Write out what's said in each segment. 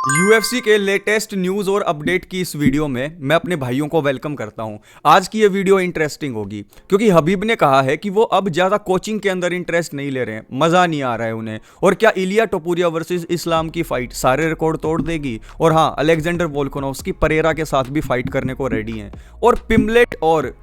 UFC के latest news और update की इस वीडियो में मैं अपने भाइयों को वेलकम करता हूं। आज की ये वीडियो इंटरेस्टिंग होगी क्योंकि हबीब ने कहा है कि वो अब ज़्यादा कोचिंग के अंदर इंटरेस्ट नहीं ले रहे हैं, मज़ा नहीं आ रहा है उन्हें। और क्या इलिया टोपुरिया वर्सेस इस्लाम की फाइट सारे रिकॉर्ड तोड़ देगी? और हाँ, अलेक्जेंडर वोल्कानोव्स्की परेरा के साथ भी फाइट करने को रेडी हैं। और पिम्बलेट और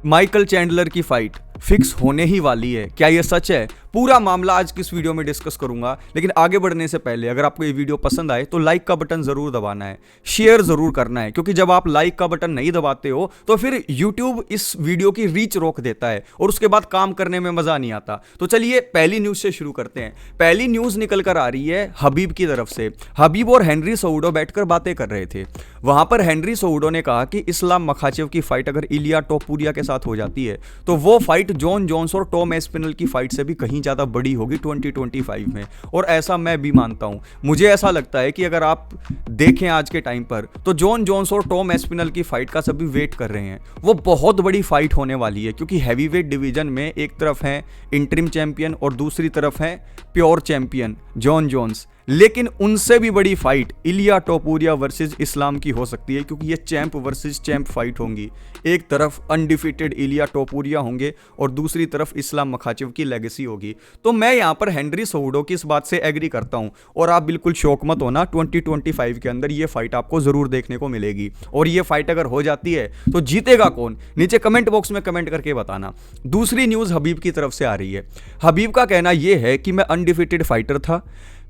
माइकल चैंडलर की फाइट फिक्स होने ही वाली है। क्या ये सच है? पूरा मामला आज की इस वीडियो में डिस्कस करूंगा। लेकिन आगे बढ़ने से पहले अगर आपको ये वीडियो पसंद आए तो लाइक का बटन जरूर दबाना है, शेयर जरूर करना है, क्योंकि जब आप लाइक का बटन नहीं दबाते हो तो फिर यूट्यूब इस वीडियो की रीच रोक देता है और उसके बाद काम करने में मजा नहीं आता। तो चलिए पहली न्यूज से शुरू करते हैं। पहली न्यूज निकल कर आ रही है हबीब की तरफ से। हबीब और हेनरी सोउडो बैठकर बातें कर रहे थे। वहां पर हेनरी सोउडो ने कहा कि इस्लाम मखाचेव की फाइट अगर इलिया टोपुरिया के साथ हो जाती है तो वो फाइट जॉन जोन्स और टॉम एस्पिनल की फाइट से भी कहीं ज्यादा बड़ी होगी 2025 में। और ऐसा मैं भी मानता हूं। मुझे ऐसा लगता है कि अगर आप देखें आज के टाइम पर तो जॉन जोन्स और टॉम एस्पिनल की फाइट का सभी वेट कर रहे हैं। वो बहुत बड़ी फाइट होने वाली है क्योंकि हैवीवेट डिवीजन में एक तरफ है इंटरिम चैंपियन और दूसरी तरफ है प्योर चैंपियन जॉन जोन्स। लेकिन उनसे भी बड़ी फाइट इलिया टोपुरिया वर्सेस इस्लाम की हो सकती है क्योंकि ये चैंप वर्सेस चैंप फाइट होंगी। एक तरफ अनडिफिटेड इलिया टोपुरिया होंगे और दूसरी तरफ इस्लाम मखाचेव की लेगेसी होगी। तो मैं यहां पर हेनरी सोउडो की इस बात से एग्री करता हूं और आप बिल्कुल शौक मत होना, 2025 के अंदर ये फाइट आपको जरूर देखने को मिलेगी। और ये फाइट अगर हो जाती है तो जीतेगा कौन, नीचे कमेंट बॉक्स में कमेंट करके बताना। दूसरी न्यूज हबीब की तरफ से आ रही है। हबीब का कहना यह है कि मैं अनडिफिटेड फाइटर था,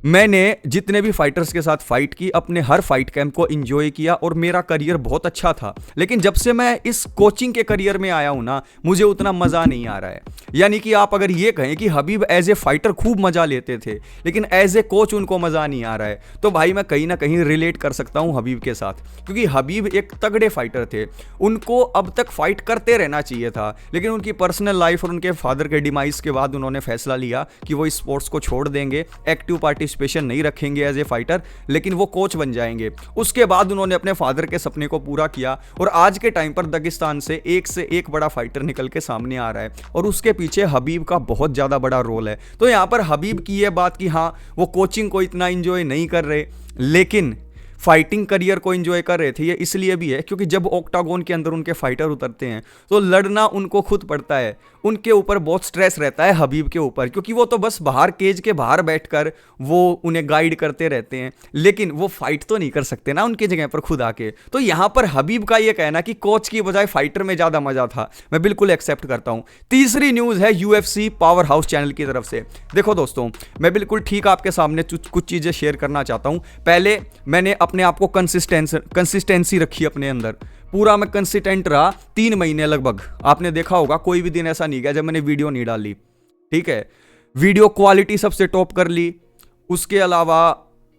मैंने जितने भी फाइटर्स के साथ फाइट की अपने हर फाइट कैंप को एंजॉय किया और मेरा करियर बहुत अच्छा था। लेकिन जब से मैं इस कोचिंग के करियर में आया हूं ना, मुझे उतना मजा नहीं आ रहा है। यानी कि आप अगर ये कहें कि हबीब एज ए फाइटर खूब मजा लेते थे लेकिन एज ए कोच उनको मजा नहीं आ रहा है, तो भाई मैं कहीं ना कहीं रिलेट कर सकता हूं हबीब के साथ। क्योंकि हबीब एक तगड़े फाइटर थे, उनको अब तक फाइट करते रहना चाहिए था। लेकिन उनकी पर्सनल लाइफ और उनके फादर के डिमाइस के बाद उन्होंने फैसला लिया कि वो स्पोर्ट्स को छोड़ देंगे, एक्टिव पार्टिसिपेशन नहीं रखेंगे एज ए फाइटर, लेकिन वो कोच बन जाएंगे। उसके बाद उन्होंने अपने फादर के सपने को पूरा किया और आज के टाइम पर दागिस्तान से एक बड़ा फाइटर निकल के सामने आ रहा है और उसके पीछे हबीब का बहुत ज्यादा बड़ा रोल है। तो यहां पर हबीब की यह बात कि हाँ वो कोचिंग को इतना एंजॉय नहीं कर रहे लेकिन फाइटिंग करियर को एंजॉय कर रहे थे, ये इसलिए भी है क्योंकि जब ऑक्टागोन के अंदर उनके फाइटर उतरते हैं तो लड़ना उनको खुद पड़ता है। उनके ऊपर बहुत स्ट्रेस रहता है हबीब के ऊपर, क्योंकि वो तो बस बाहर केज के बाहर बैठकर वो उन्हें गाइड करते रहते हैं, लेकिन वो फाइट तो नहीं कर सकते ना उनकी जगह पर खुद आके। तो यहां पर हबीब का ये कहना कि कोच की बजाय फाइटर में ज्यादा मजा था, मैं बिल्कुल एक्सेप्ट करता हूं। तीसरी न्यूज है यूएफसी पावर हाउस चैनल की तरफ से। देखो दोस्तों, मैं बिल्कुल ठीक आपके सामने कुछ चीजें शेयर करना चाहता हूं। पहले मैंने अपने आप को कंसिस्टेंसी रखी अपने अंदर, पूरा मैं कंसिस्टेंट रहा 3 महीने लगभग। आपने देखा होगा कोई भी दिन ऐसा नहीं गया जब मैंने वीडियो नहीं डाली। ठीक है, वीडियो क्वालिटी सबसे टॉप कर ली, उसके अलावा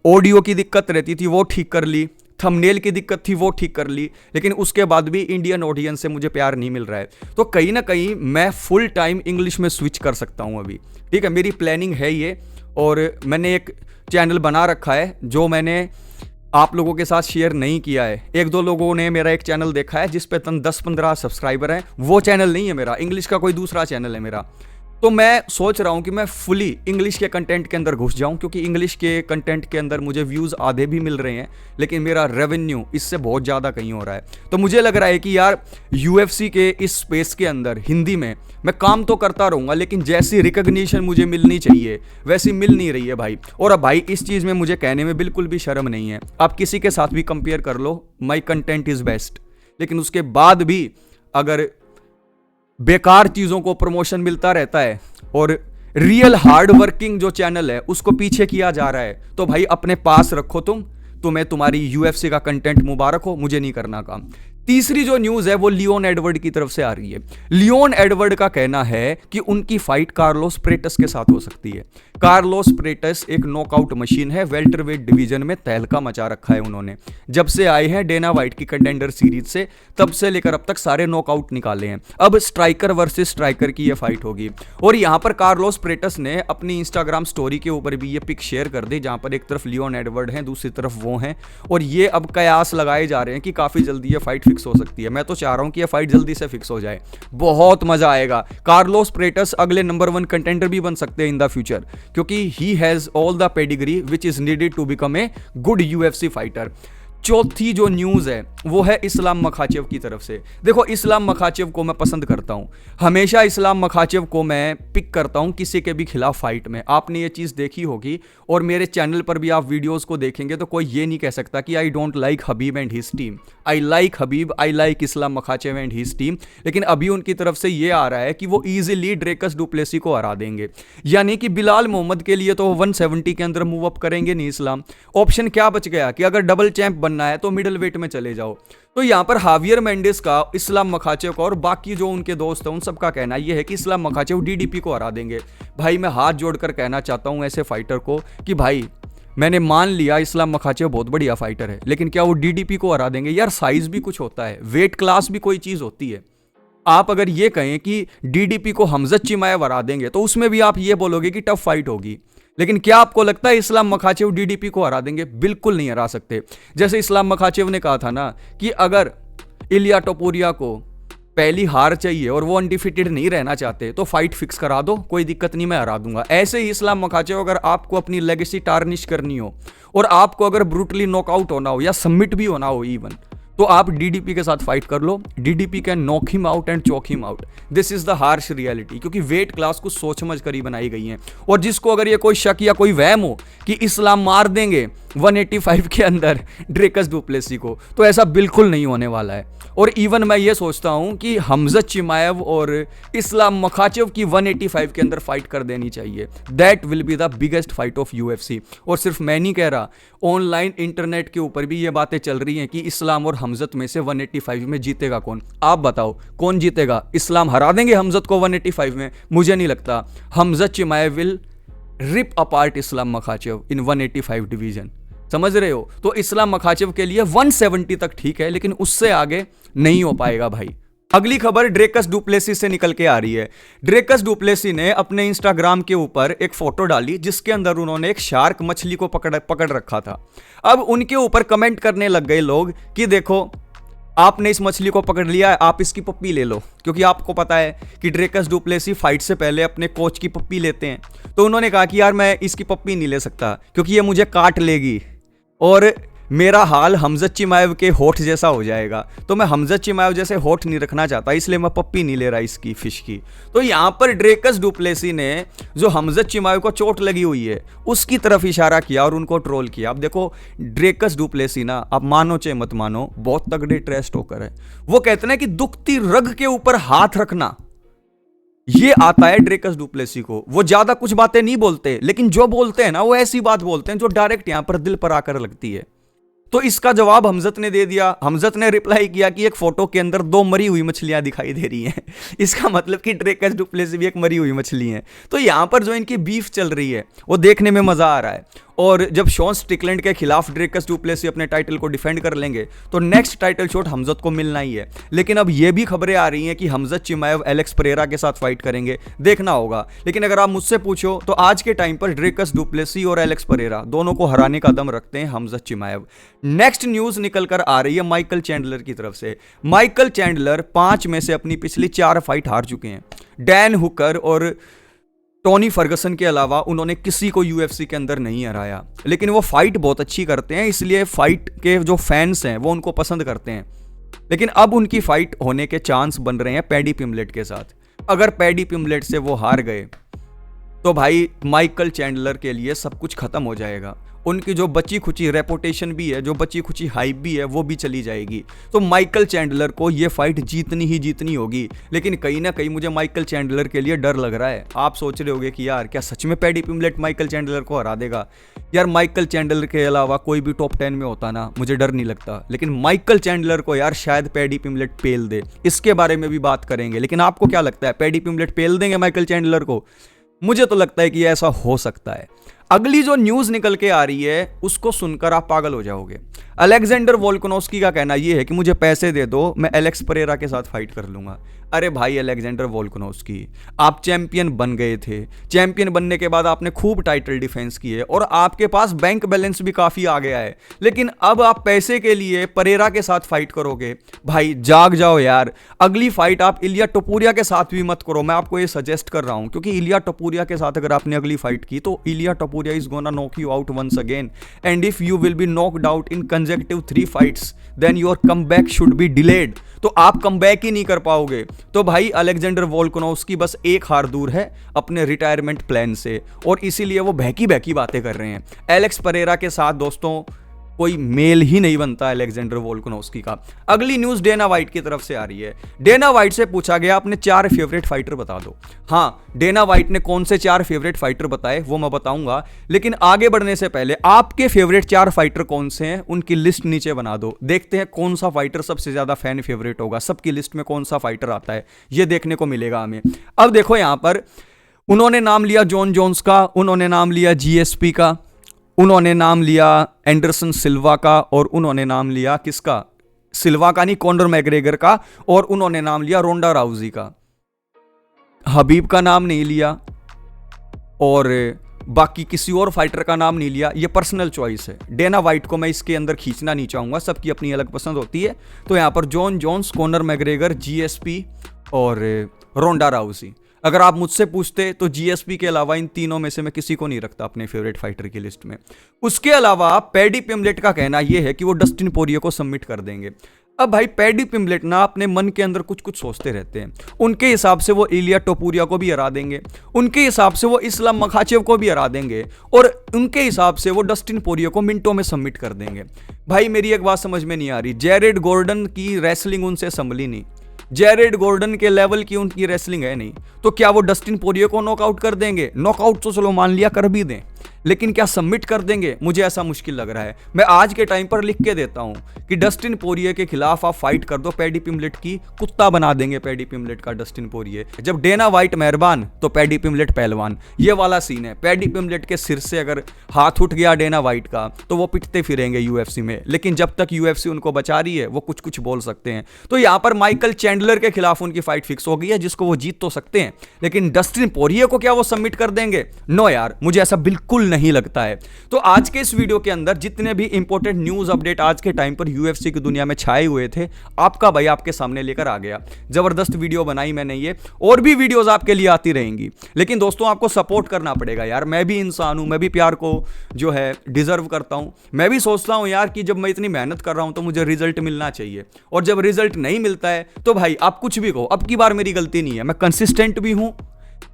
ऑडियो की दिक्कत रहती थी वो ठीक कर ली, थंबनेल की दिक्कत थी वो ठीक कर ली, लेकिन उसके बाद भी इंडियन ऑडियंस से मुझे प्यार नहीं मिल रहा है। तो कहीं ना कहीं मैं फुल टाइम इंग्लिश में स्विच कर सकता हूं अभी। ठीक है, मेरी प्लानिंग है ये और मैंने एक चैनल बना रखा है जो मैंने आप लोगों के साथ शेयर नहीं किया है। 1-2 लोगों ने मेरा एक चैनल देखा है जिस पे 10-15 सब्सक्राइबर हैं, वो चैनल नहीं है मेरा, इंग्लिश का कोई दूसरा चैनल है मेरा। तो मैं सोच रहा हूं कि मैं फुली इंग्लिश के कंटेंट के अंदर घुस जाऊं, क्योंकि इंग्लिश के कंटेंट के अंदर मुझे व्यूज़ आधे भी मिल रहे हैं लेकिन मेरा रेवेन्यू इससे बहुत ज़्यादा कहीं हो रहा है। तो मुझे लग रहा है कि यार यूएफसी के इस स्पेस के अंदर हिंदी में मैं काम तो करता रहूँगा लेकिन जैसी रिकग्निशन मुझे मिलनी चाहिए वैसी मिल नहीं रही है भाई। और अब भाई इस चीज़ में मुझे कहने में बिल्कुल भी शर्म नहीं है, आप किसी के साथ भी कंपेयर कर लो, माई कंटेंट इज़ बेस्ट। लेकिन उसके बाद भी अगर बेकार चीजों को प्रमोशन मिलता रहता है और रियल हार्ड वर्किंग जो चैनल है उसको पीछे किया जा रहा है, तो भाई अपने पास रखो तुम्हें तुम्हारी यूएफसी का कंटेंट मुबारक हो, मुझे नहीं करना काम। तीसरी जो न्यूज है वो लियोन एडवर्ड की तरफ से आ रही है। लियोन एडवर्ड का कहना है कि उनकी फाइट कार्लोस प्रेटस के साथ हो सकती है। कार्लोस प्रेटस एक नॉकआउट मशीन है, वेल्टरवेट डिवीजन में तहलका मचा रखा है उन्होंने। जब से आए हैं डेना वाइट की कंटेंडर सीरीज से, तब से लेकर अब तक सारे नॉकआउट निकाले हैं। अब स्ट्राइकर वर्सेस स्ट्राइकर की यह फाइट होगी। और यहां पर कार्लोस प्रेटस ने अपनी इंस्टाग्राम स्टोरी के ऊपर भी ये पिक शेयर कर दी जहां पर एक तरफ लियोन एडवर्ड है, दूसरी तरफ वो हैं। और ये अब कयास लगाए जा रहे हैं कि काफी जल्दी ये फाइट फिक्स हो सकती है। मैं तो चाह रहा हूं कि ये फाइट जल्दी से फिक्स हो जाए, बहुत मजा आएगा। कार्लोस प्रेटस अगले नंबर 1 कंटेंडर भी बन सकते हैं इन द फ्यूचर, क्योंकि he has all the pedigree which is needed to become a good UFC fighter. चौथी जो न्यूज़ है वो है इस्लाम मखाचेव की तरफ से। देखो, इस्लाम मखाचेव को मैं पसंद करता हूँ, हमेशा इस्लाम मखाचेव को मैं पिक करता हूँ किसी के भी खिलाफ फाइट में। आपने ये चीज़ देखी होगी, और मेरे चैनल पर भी आप वीडियोस को देखेंगे तो कोई ये नहीं कह सकता कि I don't like Habib and his team. I like Habib, I like Islam Makhachev and his team. लेकिन अभी उनकी तरफ से ये आ रहा है कि वो ईजिली ड्रेकस डुप्लेसी को हरा देंगे, यानी कि बिलाल मोहम्मद के लिए तो 170 के अंदर मूव अप करेंगे नहीं इस्लाम। ऑप्शन क्या बच गया कि अगर डबल चैंप बनना है तो मिडिल वेट में चले जाओ। तो यहां पर हावियर मेंडिस का, इस्लाम मखाचेव का और बाकी जो उनके दोस्त हैं उन सबका कहना यह है कि इस्लाम मखाचेव डीडीपी को हरा देंगे। भाई मैं हाथ जोड़कर कहना चाहता हूं ऐसे फाइटर को कि भाई मैंने मान लिया इस्लाम मखाचेव बहुत बढ़िया फाइटर है, लेकिन क्या वो डीडीपी को हरा देंगे? यार साइज भी कुछ होता है, वेट क्लास भी कोई चीज होती है। आप अगर ये कहें कि डीडीपी को हमजत चिमाएव हरा देंगे तो उसमें भी आप ये बोलोगे कि टफ फाइट होगी, लेकिन क्या आपको लगता है इस्लाम मखाचेव डीडीपी को हरा देंगे? बिल्कुल नहीं हरा सकते। जैसे इस्लाम मखाचेव ने कहा था ना कि अगर इलिया टोपुरिया को पहली हार चाहिए और वो अनडिफिटेड नहीं रहना चाहते तो फाइट फिक्स करा दो, कोई दिक्कत नहीं, मैं हरा दूंगा। ऐसे ही इस्लाम मखाचेव, अगर आपको अपनी लेगेसी टार्निश करनी हो और आपको अगर ब्रूटली नॉकआउट होना हो या सबमिट भी होना हो इवन, तो आप डीडीपी के साथ फाइट कर लो। DDP can knock him out and choke him out. This is the harsh reality, क्योंकि वेट क्लास को सोच समझ कर ही बनाई गई है। और जिसको अगर ये कोई शक या कोई वहम हो कि इस्लाम मार देंगे 185 के अंदर ड्रेकस डुप्लेसी को, तो ऐसा बिल्कुल नहीं होने वाला है। और इवन मैं ये सोचता हूं कि हमजत चिमाएव और इस्लाम मखाचेव की 185 के अंदर फाइट कर देनी चाहिए। That will be the biggest fight of UFC. और सिर्फ मैं नहीं कह रहा, ऑनलाइन इंटरनेट के ऊपर भी ये बातें चल रही हैं कि इस्लाम और हमजत में से 185 में जीतेगा कौन। आप बताओ कौन जीतेगा? इस्लाम हरा देंगे हमजत को 185 में? मुझे नहीं लगता। Khamzat Chimaev will rip apart Islam Makhachev in 185 division. समझ रहे हो? तो इस्लाम मखाचेव के लिए 170 तक ठीक है, लेकिन उससे आगे नहीं हो पाएगा भाई। अगली खबर ड्रेकस डुप्लेसी से निकल के आ रही है। ड्रेकस डुप्लेसी ने अपने इंस्टाग्राम के ऊपर एक फोटो डाली जिसके अंदर उन्होंने एक शार्क मछली को पकड़ रखा था। अब उनके ऊपर कमेंट करने लग गए लोग कि देखो आपने इस मछली को पकड़ लिया है, आप इसकी पप्पी ले लो, क्योंकि आपको पता है कि ड्रेकस डुप्लेसी फाइट से पहले अपने कोच की पप्पी लेते हैं। तो उन्होंने कहा कि यार मैं इसकी पप्पी नहीं ले सकता क्योंकि ये मुझे काट लेगी और मेरा हाल हमजत चिमाएव के होठ जैसा हो जाएगा। तो मैं हमजत चिमाएव जैसे होठ नहीं रखना चाहता, इसलिए मैं पप्पी नहीं ले रहा इसकी फिश की। तो यहाँ पर ड्रेकस डुप्लेसी ने जो हमजत चिमाएव को चोट लगी हुई है उसकी तरफ इशारा किया और उनको ट्रोल किया। अब देखो ड्रेकस डुप्लेसी ना, आप मानो चाहे मत मानो, बहुत तगड़े ट्रैश टॉकर है। वो कहते हैं कि दुखती रग के ऊपर हाथ रखना, ये आता है ड्रेकस डुप्लेसी को। वो ज्यादा कुछ बातें नहीं बोलते, लेकिन जो बोलते हैं ना वो ऐसी बात बोलते हैं जो डायरेक्ट यहां पर दिल पर आकर लगती है। तो इसका जवाब हमजत ने दे दिया। हमजत ने रिप्लाई किया कि एक फोटो के अंदर 2 मरी हुई मछलियां दिखाई दे रही हैं। इसका मतलब कि ड्रेकस डुप्लेसी भी एक मरी हुई मछली है। तो यहां पर जो इनकी बीफ चल रही है वो देखने में मजा आ रहा है। और जब शॉन स्टिकलैंड के खिलाफ ड्रेकस डुप्लेसी अपने टाइटल को डिफेंड कर लेंगे तो नेक्स्ट टाइटल शॉट हमजत को मिलना ही है। लेकिन अब ये भी खबरें आ रही हैं कि हमजत चिमाएव एलेक्स परेरा के साथ फाइट करेंगे, देखना होगा। लेकिन अगर आप मुझसे पूछो तो आज के टाइम पर ड्रेकस डुप्लेसी और एलेक्स परेरा दोनों को हराने का दम रखते हैं हमजत चिमाएव। नेक्स्ट न्यूज निकल कर आ रही है माइकल चैंडलर की तरफ से। माइकल चैंडलर 5 में से अपनी पिछली 4 फाइट हार चुके हैं। डैन हुकर और टोनी फर्गसन के अलावा उन्होंने किसी को यूएफसी के अंदर नहीं हराया, लेकिन वो फाइट बहुत अच्छी करते हैं, इसलिए फाइट के जो फैंस हैं वो उनको पसंद करते हैं। लेकिन अब उनकी फाइट होने के चांस बन रहे हैं पैडी पिमलेट के साथ। अगर पैडी पिमलेट से वो हार गए तो भाई माइकल चैंडलर के लिए सब कुछ खत्म हो जाएगा। उनकी जो बची खुची रेपुटेशन भी है, जो बची खुची हाइप भी है, वो भी चली जाएगी। तो माइकल चैंडलर को ये फाइट जीतनी ही जीतनी होगी। लेकिन कहीं ना कहीं मुझे माइकल चैंडलर के लिए डर लग रहा है। आप सोच रहे होगे कि यार क्या सच में पैडी पिमलेट माइकल चैंडलर को हरा देगा? यार माइकल चैंडलर के अलावा कोई भी टॉप 10 में होता ना, मुझे डर नहीं लगता। लेकिन माइकल चैंडलर को यार शायद पैडी पिमलेट पेल दे, इसके बारे में भी बात करेंगे। लेकिन आपको क्या लगता है, पैडी पिमलेट पेल देंगे माइकल चैंडलर को? मुझे तो लगता है कि ऐसा हो सकता है। अगली जो न्यूज निकल के आ रही है उसको सुनकर आप पागल हो जाओगे। अलेक्जेंडर वोल्कानोव्स्की का कहना यह है कि मुझे पैसे दे दो, मैं एलेक्स परेरा के साथ फाइट कर लूंगा। अरे भाई अलेक्जेंडर वोल्कानोव्स्की, आप चैंपियन बन गए थे, चैंपियन बनने के बाद आपने खूब टाइटल डिफेंस किए और आपके पास बैंक बैलेंस भी काफी आ गया है, लेकिन अब आप पैसे के लिए परेरा के साथ फाइट करोगे? भाई जाग जाओ यार। अगली फाइट आप इलिया टोपुरिया के साथ भी मत करो, मैं आपको ये सजेस्ट कर रहा हूं, क्योंकि इलिया टोपुरिया के साथ अगर आपने अगली फाइट की तो Ilia Topuria is gonna knock you out once again, and if you will be knocked out in consecutive 3 fights then your comeback should be delayed. तो आप कमबैक ही नहीं कर पाओगे। तो भाई अलेक्जेंडर वोल्कानोव्स्की बस एक हार दूर है अपने रिटायरमेंट प्लान से, और इसीलिए वो बहकी बहकी बातें कर रहे हैं। एलेक्स परेरा के साथ दोस्तों कोई मेल ही नहीं बनता अलेक्जेंडर वोल्कानोव्स्की का। अगली न्यूज डेना वाइट की तरफ से आ रही है। डेना वाइट से पूछा गया अपने 4 फेवरेट फाइटर बता दो। हाँ, डेना वाइट ने कौन से 4 फेवरेट फाइटर बताए वो मैं बताऊंगा, लेकिन आगे बढ़ने से पहले आपके फेवरेट 4 फाइटर कौन से हैं उनकी लिस्ट नीचे बना दो। देखते हैं कौन सा फाइटर सबसे ज्यादा फैन फेवरेट होगा, सबकी लिस्ट में कौन सा फाइटर आता है, ये देखने को मिलेगा हमें। अब देखो यहां पर उन्होंने नाम लिया जॉन जोन्स का, उन्होंने नाम लिया जीएसपी का, उन्होंने नाम लिया एंडरसन सिल्वा का, और उन्होंने नाम लिया किसका? सिल्वा का नहीं, कॉनर मैग्रेगर का, और उन्होंने नाम लिया रोंडा राउजी का। हबीब का नाम नहीं लिया और बाकी किसी और फाइटर का नाम नहीं लिया। ये पर्सनल चॉइस है। डेना वाइट को मैं इसके अंदर खींचना नहीं चाहूंगा, सबकी अपनी अलग पसंद होती है। तो यहां पर Jon Jones, Conor McGregor, GSP और रोंडा राउजी। अगर आप मुझसे पूछते तो जीएसपी के अलावा इन तीनों में से मैं किसी को नहीं रखता अपने फेवरेट फाइटर की लिस्ट में। उसके अलावा पैडी पिम्बलेट का कहना यह है कि वो डस्टिन पोरिये को सबमिट कर देंगे। अब भाई पैडी पिम्बलेट ना अपने मन के अंदर कुछ कुछ सोचते रहते हैं। उनके हिसाब से वो इलिया टोपुरिया को भी हरा देंगे, उनके हिसाब से वो इस्लाम मखाचेव को भी हरा देंगे, और उनके हिसाब से वो डस्टिन पोरिये को मिनटों में सबमिट कर देंगे। भाई मेरी एक बात समझ में नहीं आ रही, जेरेड गॉर्डन की रेसलिंग उनसे संभली नहीं, जेरेड गॉर्डन के लेवल की उनकी रेसलिंग है नहीं, तो क्या वो डस्टिन पोरिये को नॉकआउट कर देंगे? नॉकआउट तो चलो मान लिया कर भी दें, लेकिन क्या सबमिट कर देंगे? मुझे ऐसा मुश्किल लग रहा है। मैं आज के टाइम पर लिख के देता हूं कि डस्टिन पोरिये के खिलाफ आप फाइट कर दो, पैडी पिम्बलेट की कुत्ता बना देंगे पैडी पिम्बलेट का डस्टिन पोरिये। जब डेना वाइट मेहरबान तो पैडी पिम्बलेट पहलवान, ये वाला सीन है। पैडी पिम्बलेट के सिर से अगर हाथ उठ गया डेना वाइट का तो वो पिटते फिरेंगे यूएफसी में, लेकिन जब तक यूएफसी उनको बचा रही है वो कुछ कुछ बोल सकते हैं। तो यहां पर माइकल चैंडलर के खिलाफ उनकी फाइट फिक्स हो गई है, जिसको वो जीत तो सकते हैं, लेकिन डस्टिन पोरिये को क्या वो सबमिट कर देंगे? नो यार, मुझे ऐसा बिल्कुल नहीं लगता है। तो आज के इस वीडियो के अंदर जितने भी इंपॉर्टेंट न्यूज अपडेट आज के टाइम पर यूएफसी की दुनिया में छाए हुए थे, आपका भाई आपके सामने लेकर आ गया। जबरदस्त वीडियो बनाई मैंने ये, और भी वीडियोस आपके लिए आती रहेंगी, लेकिन दोस्तों आपको सपोर्ट करना पड़ेगा यार। मैं भी इंसान हूं, मैं भी प्यार को जो है डिजर्व करता हूं। मैं भी सोचता हूं यार कि जब मैं इतनी मेहनत कर रहा हूं तो मुझे रिजल्ट मिलना चाहिए, और जब रिजल्ट नहीं मिलता है तो भाई आप कुछ भी कहो, अब की बार मेरी गलती नहीं है। मैं कंसिस्टेंट भी हूं,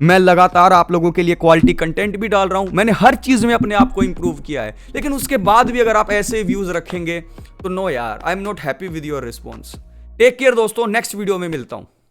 मैं लगातार आप लोगों के लिए क्वालिटी कंटेंट भी डाल रहा हूं, मैंने हर चीज में अपने आप को इंप्रूव किया है, लेकिन उसके बाद भी अगर आप ऐसे व्यूज रखेंगे तो नो यार, I am not happy with your response. Take care दोस्तों, नेक्स्ट वीडियो में मिलता हूं।